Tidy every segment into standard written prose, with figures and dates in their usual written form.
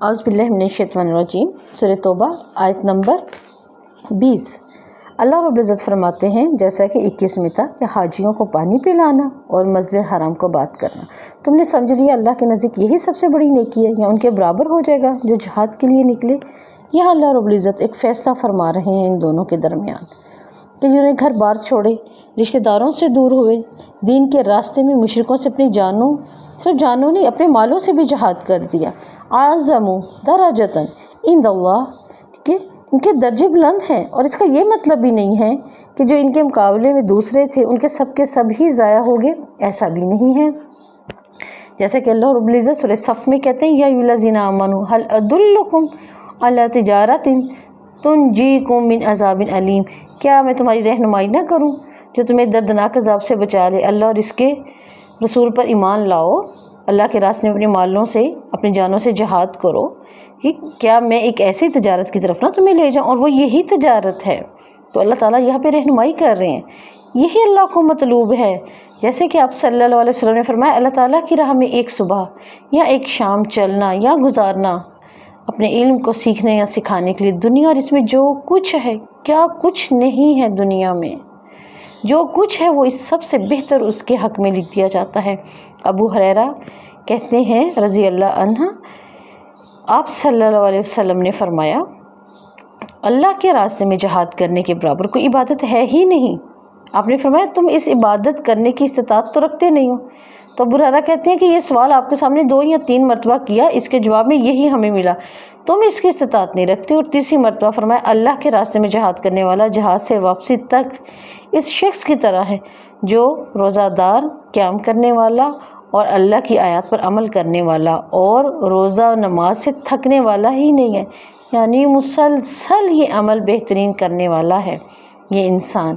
اعوذ باللہ من الشیطان الرجیم، سورہ توبہ آیت نمبر 20۔ اللہ رب العزت فرماتے ہیں جیسا کہ 21 میں تھا کہ حاجیوں کو پانی پلانا اور مسجد حرام کو بات کرنا، تم نے سمجھ لیا اللہ کے نزدیک یہی سب سے بڑی نیکی ہے یا ان کے برابر ہو جائے گا جو جہاد کے لیے نکلے۔ یہاں اللہ رب العزت ایک فیصلہ فرما رہے ہیں ان دونوں کے درمیان کہ جنہوں نے گھر بار چھوڑے، رشتہ داروں سے دور ہوئے، دین کے راستے میں مشرکوں سے اپنی جانوں، صرف جانوں نہیں اپنے مالوں سے بھی جہاد کر دیا۔ اعظم درجۃ عند اللہ، کہ ان کے درجے بلند ہیں، اور اس کا یہ مطلب بھی نہیں ہے کہ جو ان کے مقابلے میں دوسرے تھے ان کے سب ہی ضائع ہو گئے، ایسا بھی نہیں ہے۔ جیسا کہ اللہ رب العزت سورہ صف میں کہتے ہیں یا ایھا الذین آمنوا هل ادلکم علی تجارۃ تنجیکم من عذاب علیم، کیا میں تمہاری رہنمائی نہ کروں جو تمہیں دردناک عذاب سے بچا لے۔ اللہ اور اس کے رسول پر ایمان لاؤ، اللہ کے راستے میں اپنے مالوں سے اپنی جانوں سے جہاد کرو، کہ کیا میں ایک ایسی تجارت کی طرف نہ تمہیں لے جاؤں، اور وہ یہی تجارت ہے۔ تو اللہ تعالیٰ یہاں پہ رہنمائی کر رہے ہیں، یہی اللہ کو مطلوب ہے۔ جیسے کہ آپ صلی اللہ علیہ وسلم نے فرمایا اللہ تعالیٰ کی راہ میں ایک صبح یا ایک شام چلنا یا گزارنا اپنے علم کو سیکھنے یا سکھانے کے لیے، دنیا اور اس میں جو کچھ ہے، کیا کچھ نہیں ہے دنیا میں، جو کچھ ہے وہ اس سب سے بہتر اس کے حق میں لکھ دیا جاتا ہے۔ ابو ہریرہ کہتے ہیں رضی اللہ عنہ، آپ صلی اللہ علیہ وسلم نے فرمایا اللہ کے راستے میں جہاد کرنے کے برابر کوئی عبادت ہے ہی نہیں۔ آپ نے فرمایا تم اس عبادت کرنے کی استطاعت تو رکھتے نہیں ہو۔ تو ابو ہریرہ کہتے ہیں کہ یہ سوال آپ کے سامنے 2 یا 3 مرتبہ کیا، اس کے جواب میں یہی ہمیں ملا، تم اس کی استطاعت نہیں رکھتے۔ اور تیسری مرتبہ فرمایا اللہ کے راستے میں جہاد کرنے والا جہاد سے واپسی تک اس شخص کی طرح ہے جو روزہ دار، قیام کرنے والا اور اللہ کی آیات پر عمل کرنے والا اور روزہ و نماز سے تھکنے والا ہی نہیں ہے، یعنی مسلسل یہ عمل بہترین کرنے والا ہے یہ انسان۔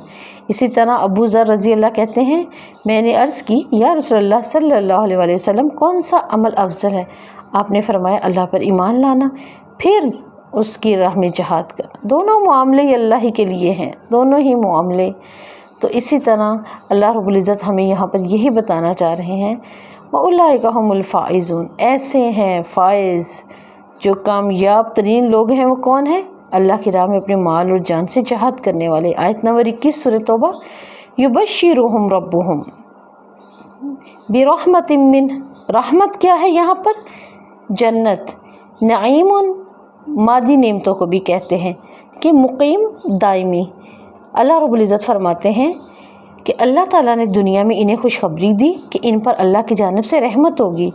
اسی طرح ابو ذر رضی اللہ کہتے ہیں میں نے عرض کی یا رسول اللہ صلی اللہ علیہ وسلم کون سا عمل افضل ہے؟ آپ نے فرمایا اللہ پر ایمان لانا، پھر اس کی راہ میں جہاد کرنا۔ دونوں معاملے ہی اللہ ہی کے لیے ہیں، دونوں ہی معاملے۔ تو اسی طرح اللہ رب العزت ہمیں یہاں پر یہی بتانا چاہ رہے ہیں وَأُولَٰئِکَ هُمُ الْفَائِزُونَ، ایسے ہیں فائز، جو کامیاب ترین لوگ ہیں وہ کون ہیں؟ اللہ کی راہ میں اپنے مال اور جان سے جہاد کرنے والے۔ آیت نمبر 21 سورہ توبہ، یبشرہم ربہم برحمت من، رحمت کیا ہے یہاں پر؟ جنت، نعیم مادی نعمتوں کو بھی کہتے ہیں کہ مقیم دائمی۔ اللہ رب العزت فرماتے ہیں کہ اللہ تعالیٰ نے دنیا میں انہیں خوشخبری دی کہ ان پر اللہ کی جانب سے رحمت ہوگی،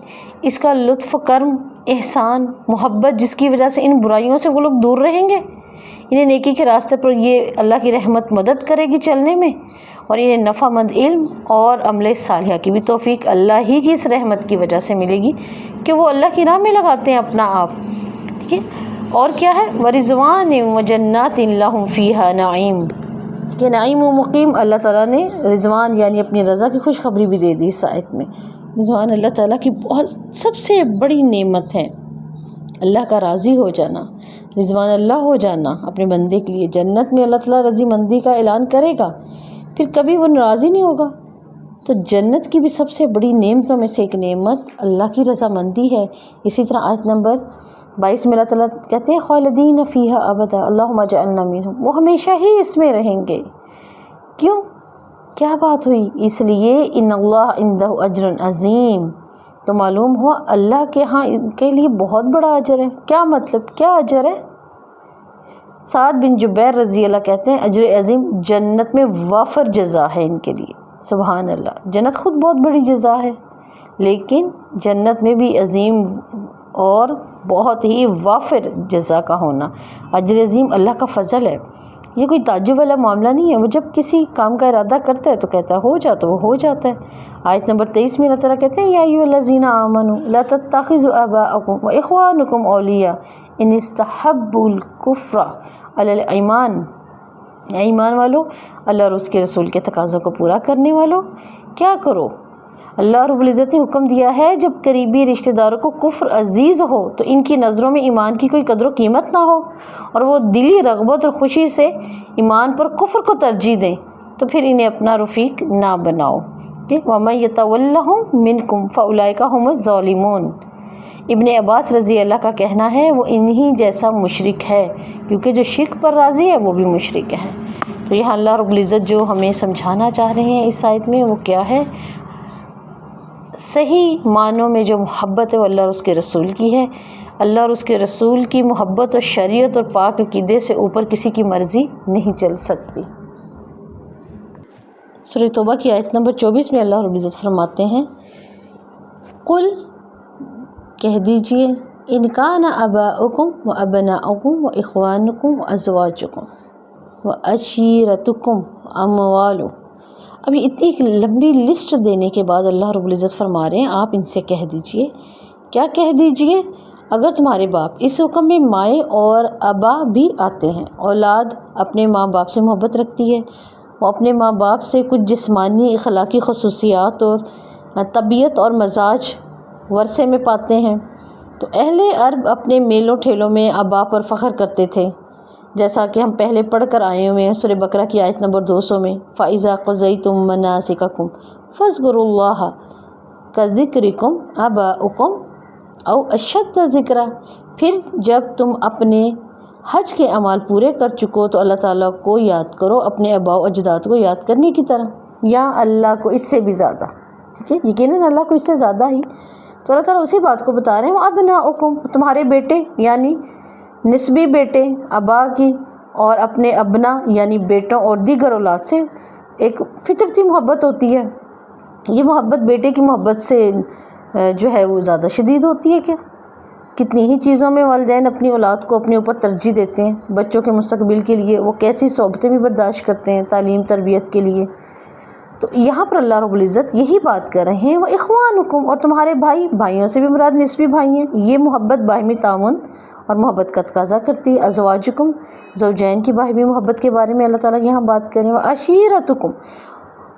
اس کا لطف کرم، احسان، محبت جس کی وجہ سے ان برائیوں سے وہ لوگ دور رہیں گے، انہیں نیکی کے راستے پر یہ اللہ کی رحمت مدد کرے گی چلنے میں، اور انہیں نفع مند علم اور عمل صالحہ کی بھی توفیق اللہ ہی کی اس رحمت کی وجہ سے ملے گی کہ وہ اللہ کی راہ میں لگاتے ہیں اپنا آپ، ٹھیک ہے۔ اور کیا ہے؟ وَرِضْوَانٍ وَجَنَّاتٍ لَهُمْ فِيهَا نَعِيمٌ، کہ نعیم و مقیم اللہ تعالیٰ نے رضوان یعنی اپنی رضا کی خوشخبری بھی دے دی اس آیت میں۔ رضوان اللہ تعالیٰ کی بہت سب سے بڑی نعمت ہے، اللہ کا راضی ہو جانا، رضوان اللہ ہو جانا اپنے بندے کے لیے۔ جنت میں اللہ تعالیٰ رضی مندی کا اعلان کرے گا، پھر کبھی وہ ناراضی نہیں ہوگا۔ تو جنت کی بھی سب سے بڑی نعمتوں میں سے ایک نعمت اللہ کی رضا مندی ہے۔ اسی طرح آیت نمبر 22 میں اللہ تعالیٰ کہتے ہیں خالدین فیہا ابدا اللہم اجعلنا منہم، وہ ہمیشہ ہی اس میں رہیں گے۔ کیوں؟ کیا بات ہوئی؟ اس لیے ان اللہ عندہ اجر عظیم، تو معلوم ہوا اللہ کے ہاں ان کے لیے بہت بڑا اجر ہے۔ کیا مطلب؟ کیا اجر ہے؟ سعد بن جبیر رضی اللہ کہتے ہیں اجر عظیم جنت میں وافر جزا ہے ان کے لیے۔ سبحان اللہ، جنت خود بہت بڑی جزا ہے، لیکن جنت میں بھی عظیم اور بہت ہی وافر جزا کا ہونا، اجر عظیم اللہ کا فضل ہے۔ یہ کوئی تعجب والا معاملہ نہیں ہے، وہ جب کسی کام کا ارادہ کرتا ہے تو کہتا ہے ہو جاتا، وہ ہو جاتا ہے۔ آیت نمبر 23 میں اللہ تعالیٰ کہتے ہیں یا ایھا الذین آمنوا لا تتخذوا آباءکم واخوانکم اولیاء ان استحبوا الکفر علی الایمان، اے ایمان والو، اللہ اور اس کے رسول کے تقاضوں کو پورا کرنے والو، کیا کرو؟ اللہ رب العزت نے حکم دیا ہے جب قریبی رشتہ داروں کو کفر عزیز ہو تو ان کی نظروں میں ایمان کی کوئی قدر و قیمت نہ ہو، اور وہ دلی رغبت اور خوشی سے ایمان پر کفر کو ترجیح دیں، تو پھر انہیں اپنا رفیق نہ بناؤ۔ وَمَن يَتَوَلَّهُم مِّنكُمْ فَأُولَٰئِكَ هُمُ الظَّالِمُونَ، ابن عباس رضی اللہ کا کہنا ہے وہ انہی جیسا مشرک ہے، کیونکہ جو شرک پر راضی ہے وہ بھی مشرک ہے۔ تو یہاں اللہ رب العزت جو ہمیں سمجھانا چاہ رہے ہیں اس آیت میں وہ کیا ہے؟ صحیح معنوں میں جو محبت ہے وہ اللہ اور اس کے رسول کی ہے۔ اللہ اور اس کے رسول کی محبت اور شریعت اور پاک عقیدے سے اوپر کسی کی مرضی نہیں چل سکتی۔ سورہ توبہ کی آیت نمبر 24 میں اللہ رب العزت فرماتے ہیں قل کہہ دیجئے ان کان آباؤکم و ابناؤکم و اخوانکم و ازواجکم و عشیرتکم اموال۔ اب یہ اتنی ایک لمبی لسٹ دینے کے بعد اللہ رب العزت فرما رہے ہیں آپ ان سے کہہ دیجئے، کیا کہہ دیجئے؟ اگر تمہارے باپ اس حکم میں مائیں اور ابا بھی آتے ہیں، اولاد اپنے ماں باپ سے محبت رکھتی ہے، وہ اپنے ماں باپ سے کچھ جسمانی اخلاقی خصوصیات اور طبیعت اور مزاج ورثے میں پاتے ہیں، تو اہل عرب اپنے میلوں ٹھیلوں میں آبا پر فخر کرتے تھے، جیسا کہ ہم پہلے پڑھ کر آئے ہوئے ہیں سورہ بقرہ کی آیت نمبر 200 میں فَإِذَا قَضَيْتُم مَنَاسِكَكُمْ فَاذْكُرُوا اللَّهَ كَذِكْرِكُمْ آبَاءَكُمْ او اشد ذکرہ۔ پھر جب تم اپنے حج کے اعمال پورے کر چکو تو اللہ تعالیٰ کو یاد کرو اپنے آباء و اجداد کو یاد کرنے کی طرح، یا اللہ کو اس سے بھی زیادہ، ٹھیک ہے، یقیناً اللہ کو اس سے زیادہ ہی۔ تو اللہ تعالیٰ اسی بات کو بتا رہے ہیں ابناؤکم، تمہارے بیٹے یعنی نسبی بیٹے آبا کی، اور اپنے ابنا یعنی بیٹوں اور دیگر اولاد سے ایک فطرتی محبت ہوتی ہے۔ یہ محبت بیٹے کی محبت سے جو ہے وہ زیادہ شدید ہوتی ہے۔ کتنی ہی چیزوں میں والدین اپنی اولاد کو اپنے اوپر ترجیح دیتے ہیں، بچوں کے مستقبل کے لیے وہ کیسی صحبتیں بھی برداشت کرتے ہیں تعلیم تربیت کے لیے۔ تو یہاں پر اللہ رب العزت یہی بات کر رہے ہیں وہ اخوانکم، اور تمہارے بھائی، بھائیوں سے بھی مراد نسبی بھائی ہیں، یہ محبت باہمی تعاون اور محبت کا تقاضا کرتی ہے۔ ازواجکم، زوجین کی باہمی محبت کے بارے میں اللہ تعالیٰ یہاں بات کریں۔ وعشیرتکم،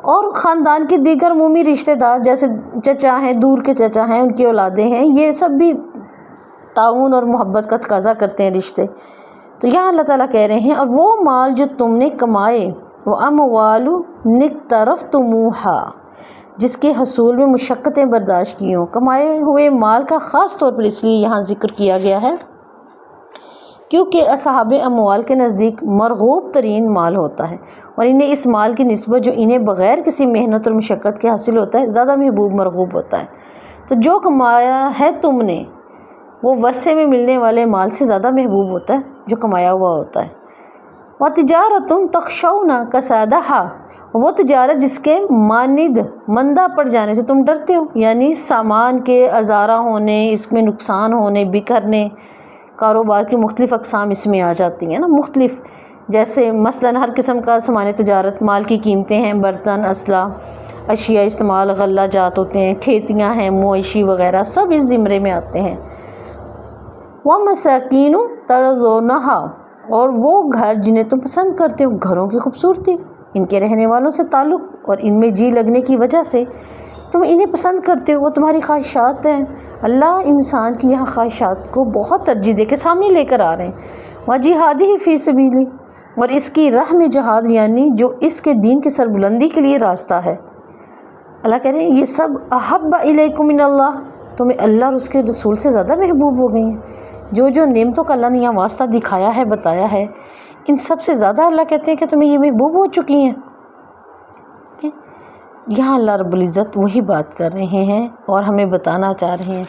اور خاندان کے دیگر عمومی رشتہ دار جیسے چچا ہیں، دور کے چچا ہیں، ان کی اولادیں ہیں، یہ سب بھی تعاون اور محبت کا تقاضا کرتے ہیں رشتے۔ تو یہاں اللہ تعالیٰ کہہ رہے ہیں اور وہ مال جو تم نے کمائے، وہ اموال نقترفتموها، جس کے حصول میں مشقتیں برداشت کی ہوں۔ کمائے ہوئے مال کا خاص طور پر اس لیے یہاں ذکر کیا گیا ہے کیونکہ اصحاب اموال کے نزدیک مرغوب ترین مال ہوتا ہے، اور انہیں اس مال کی نسبت جو انہیں بغیر کسی محنت اور مشقت کے حاصل ہوتا ہے زیادہ محبوب مرغوب ہوتا ہے۔ تو جو کمایا ہے تم نے وہ ورثے میں ملنے والے مال سے زیادہ محبوب ہوتا ہے جو کمایا ہوا ہوتا ہے۔ وَتِجَارَةٌ تَخْشَوْنَ كَسَادَهَا، وہ تجارت جس کے ماند مندہ پڑ جانے سے تم ڈرتے ہو، یعنی سامان کے ازارہ ہونے، اس میں نقصان ہونے، بکھرنے، کاروبار کی مختلف اقسام اس میں آ جاتی ہیں نا، مختلف، جیسے مثلاً ہر قسم کا سامان تجارت، مال کی قیمتیں ہیں، برتن، اسلحہ، اشیاء استعمال، غلہ جات ہوتے ہیں، کھیتیاں ہیں، مویشی وغیرہ، سب اس زمرے میں آتے ہیں۔ وَمَسَاكِينُ تَرْضَوْنَهَا، اور وہ گھر جنہیں تم پسند کرتے ہو، گھروں کی خوبصورتی، ان کے رہنے والوں سے تعلق اور ان میں جی لگنے کی وجہ سے تم انہیں پسند کرتے ہو، وہ تمہاری خواہشات ہیں۔ اللہ انسان کی یہاں خواہشات کو بہت ترجیح دے کے سامنے لے کر آ رہے ہیں۔ وَجِہَادِهِ فِي سَبِيلِهِ، اور اس کی راہ میں جہاد، یعنی جو اس کے دین کی سربلندی کے لیے راستہ ہے۔ اللہ کہہ رہے ہیں یہ سب احب الیکم من اللہ، تمہیں اللہ اور اس کے رسول سے زیادہ محبوب ہو گئی ہیں۔ جو نعمتوں کا اللہ نے یہاں واسطہ دکھایا ہے، بتایا ہے، ان سب سے زیادہ اللہ کہتے ہیں کہ تمہیں یہ محبوب ہو چکی ہیں۔ یہاں اللہ رب العزت وہی بات کر رہے ہیں اور ہمیں بتانا چاہ رہے ہیں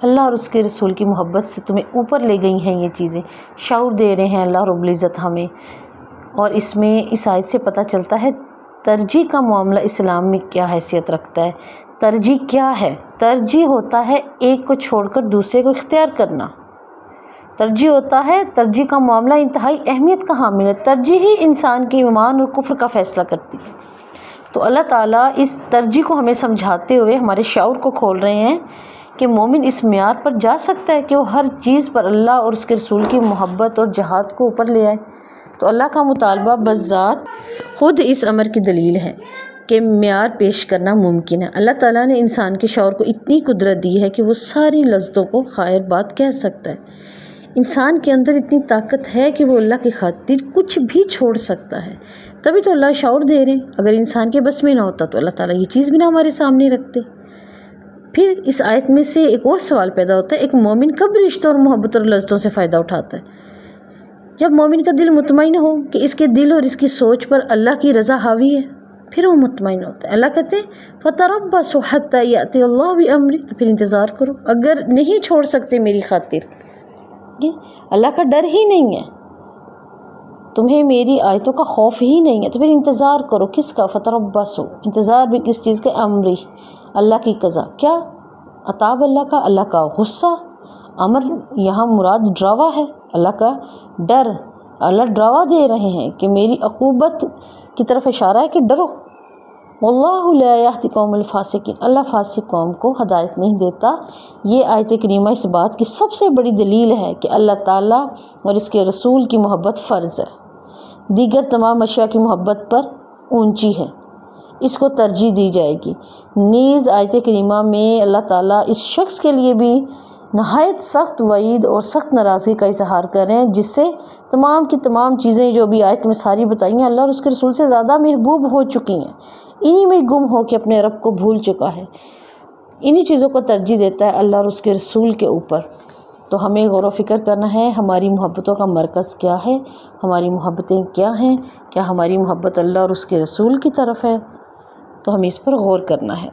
اللہ اور اس کے رسول کی محبت سے تمہیں اوپر لے گئی ہیں یہ چیزیں، شعور دے رہے ہیں اللہ رب العزت ہمیں۔ اور اس میں اس آیت سے پتہ چلتا ہے ترجیح کا معاملہ اسلام میں کیا حیثیت رکھتا ہے۔ ترجیح کیا ہے؟ ترجیح ہوتا ہے ایک کو چھوڑ کر دوسرے کو اختیار کرنا۔ ترجیح ہوتا ہے، ترجیح کا معاملہ انتہائی اہمیت کا حامل ہے۔ ترجیح ہی انسان کے ایمان اور کفر کا فیصلہ کرتی ہے۔ تو اللہ تعالیٰ اس ترجیح کو ہمیں سمجھاتے ہوئے ہمارے شعور کو کھول رہے ہیں کہ مومن اس معیار پر جا سکتا ہے کہ وہ ہر چیز پر اللہ اور اس کے رسول کی محبت اور جہاد کو اوپر لے آئے۔ تو اللہ کا مطالبہ بذات خود اس امر کی دلیل ہے کہ معیار پیش کرنا ممکن ہے۔ اللہ تعالیٰ نے انسان کے شعور کو اتنی قدرت دی ہے کہ وہ ساری لذتوں کو خیر بات کہہ سکتا ہے۔ انسان کے اندر اتنی طاقت ہے کہ وہ اللہ کی خاطر کچھ بھی چھوڑ سکتا ہے، تبھی تو اللہ شعور دے رہے ہیں۔ اگر انسان کے بس میں نہ ہوتا تو اللہ تعالیٰ یہ چیز بھی نہ ہمارے سامنے رکھتے۔ پھر اس آیت میں سے ایک اور سوال پیدا ہوتا ہے، ایک مومن کب رشتوں اور محبت اور لذتوں سے فائدہ اٹھاتا ہے؟ جب مومن کا دل مطمئن ہو کہ اس کے دل اور اس کی سوچ پر اللہ کی رضا حاوی ہے، پھر وہ مطمئن ہوتا ہے۔ اللہ کہتے ہیں فَتَرَبَّصُوا حَتَّى يَأْتِيَ اللَّهُ بِأَمْرِهِ، تو پھر انتظار کرو، اگر نہیں چھوڑ سکتے میری خاطر، اللہ کا ڈر ہی نہیں ہے، تمہیں میری آیتوں کا خوف ہی نہیں ہے، تو پھر انتظار کرو۔ کس کا؟ فَتَرَبَّصُوا، انتظار بھی کس چیز کا؟ امری، اللہ کی قضا۔ کیا؟ عطاب اللہ کا، اللہ کا غصہ۔ امر یہاں مراد ڈراوا ہے، اللہ کا ڈر۔ اللہ ڈراوا دے رہے ہیں کہ میری عقوبت کی طرف اشارہ ہے کہ ڈرو۔ واللہ لا یہدی القوم الفاسقین، اللہ فاسق قوم کو ہدایت نہیں دیتا۔ یہ آیت کریمہ اس بات کی سب سے بڑی دلیل ہے کہ اللہ تعالیٰ اور اس کے رسول کی محبت فرض ہے، دیگر تمام اشیاء کی محبت پر اونچی ہے، اس کو ترجیح دی جائے گی۔ نیز آیت کریمہ میں اللہ تعالیٰ اس شخص کے لیے بھی نہایت سخت وعید اور سخت ناراضگی کا اظہار کر رہے ہیں، جس سے تمام کی تمام چیزیں جو بھی آیت میں ساری بتائی ہیں اللہ اور اس کے رسول سے زیادہ محبوب ہو چکی ہیں، انہی میں گم ہو کے اپنے رب کو بھول چکا ہے، انہی چیزوں کو ترجیح دیتا ہے اللہ اور اس کے رسول کے اوپر۔ تو ہمیں غور و فکر کرنا ہے ہماری محبتوں کا مرکز کیا ہے، ہماری محبتیں کیا ہیں، کیا ہماری محبت اللہ اور اس کے رسول کی طرف ہے؟ تو ہمیں اس پر غور کرنا ہے۔